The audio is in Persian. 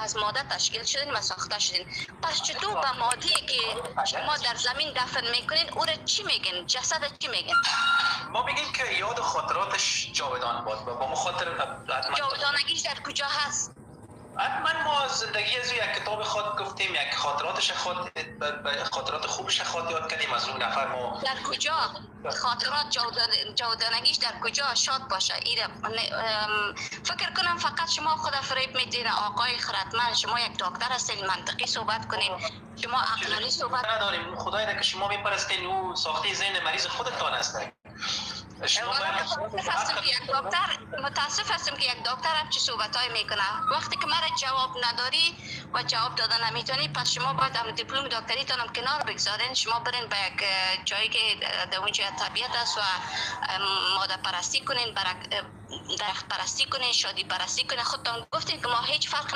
از ماده تشکیل شدین و ساخته شدین. پس چطور به ماده که شما در زمین دفن میکنین او را چی میگین؟ جسد چی میگین؟ ما میگیم که یاد و خاطراتش جاودان باد. با ما خاطر جاودانگیش در کجا هست؟ حتما ما زندگی از یک کتاب خود گفتیم، یک خاطراتش خود، خاطرات خوبش خود یاد کردیم از اون نفر. ما در کجا خاطرات جاودانگیش در کجا شاد باشه؟ فکر کنم فقط شما خود فریب میدین آقای خردمند. شما یک دکتر هستین، منطقی صحبت کنین، شما عقلانی صحبت نداریم. خدای ده که شما میپرستین او ساخته ذهن مریض خودتان است. متاسف هستم که یک دکتر هم چی صحبت های میکنه. وقتی که مرا جواب نداری و جواب دادن نمیتونی، پس شما باید هم دیپلم دکتریتان هم کنار بگذارین. شما برین به یک جایی که در اونجا طبیعت است و ماده پرستی کنین، درخت پرستی کنین، شادی پرستی کنین. خودتان گفتین که ما هیچ فرق